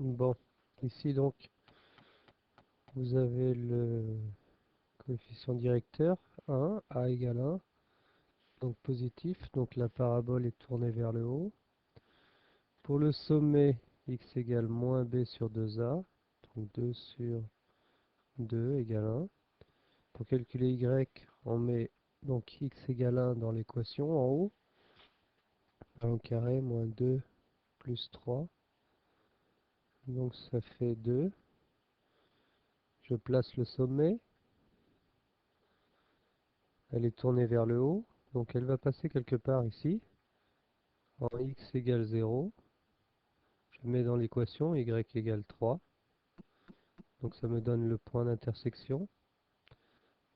Bon, ici donc, vous avez le coefficient directeur 1, a égale 1, donc positif, donc la parabole est tournée vers le haut. Pour le sommet, x égale moins b sur 2a, donc 2 sur 2 égale 1. Pour calculer y, on met donc x égale 1 dans l'équation en haut, 1 au carré moins 2 plus 3, donc ça fait 2. Je place le sommet, elle est tournée vers le haut, donc elle va passer quelque part ici, en x égale 0. Je mets dans l'équation y égale 3, donc ça me donne le point d'intersection.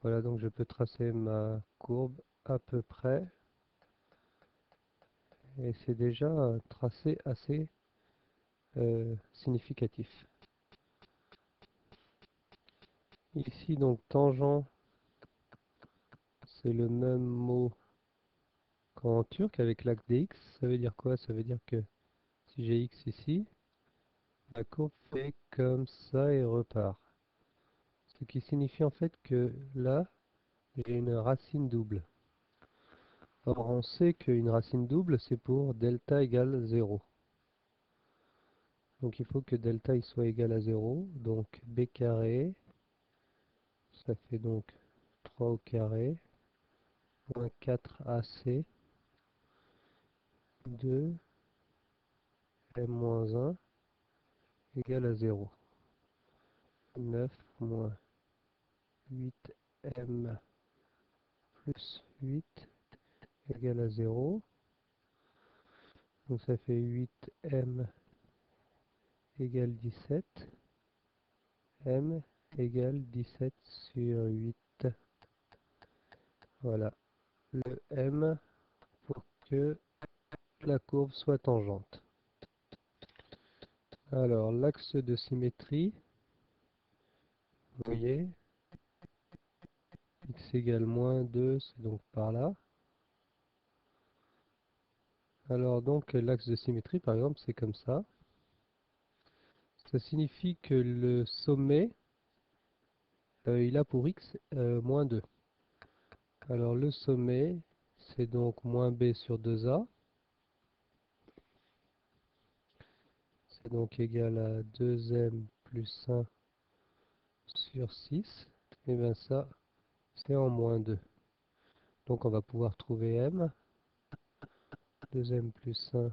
Voilà, donc je peux tracer ma courbe à peu près, et c'est déjà un tracé assez significatif. Ici, donc, tangent, c'est le même mot qu'en turc avec l'axe dx. Ça veut dire quoi? Ça veut dire que si j'ai x ici, la courbe fait comme ça et repart. Ce qui signifie en fait que là, j'ai une racine double. Or, on sait qu'une racine double, c'est pour delta égale 0. Donc, il faut que delta il soit égal à 0. Donc, b carré, ça fait donc 3 au carré, moins 4ac, 2, m-1 égale à 0. 9 moins 8m plus 8 égale à 0. Donc ça fait 8m égale 17. M égale 17 sur 8. Voilà, le M pour que la courbe soit tangente. Alors l'axe de symétrie, vous voyez, x égale moins 2, c'est donc par là. Alors donc l'axe de symétrie par exemple c'est comme ça. Ça signifie que le sommet, il a pour x moins 2. Alors le sommet, c'est donc moins b sur 2a. C'est donc égal à 2m plus 1 sur 6. Et bien ça, c'est en moins 2. Donc on va pouvoir trouver m. 2m plus 1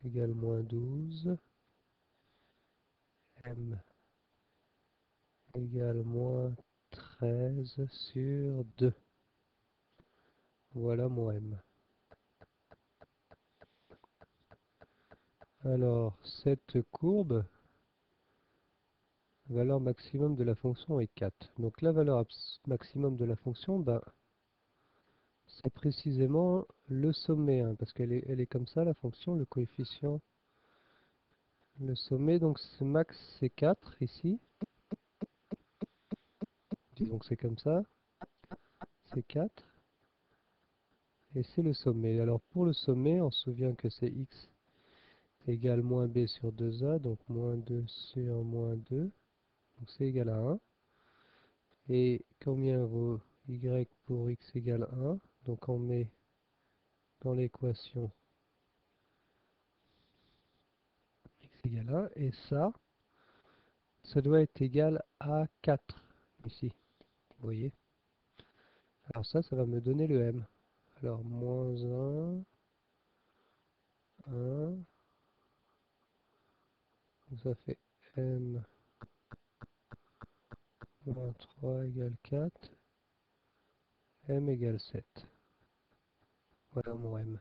égale moins 12. M égale moins 13 sur 2. Voilà mon m. Alors, cette courbe, valeur maximum de la fonction est 4. Donc la valeur maximum de la fonction, ben, c'est précisément le sommet, hein, parce qu'elle est comme ça, la fonction, le coefficient. Le sommet, donc ce max, c'est 4 ici. Disons que c'est comme ça, c'est 4. Et c'est le sommet. Alors pour le sommet, on se souvient que c'est x égale moins b sur 2a, donc moins 2 sur moins 2. Donc c'est égal à 1. Et combien vaut y pour x égale 1? Donc on met dans l'équation x égale 1. Et ça doit être égal à 4 ici. Vous voyez? Alors ça va me donner le m. Alors moins 1, 1. Donc ça fait m moins 3 égale 4. M égale 7. Voilà mon m.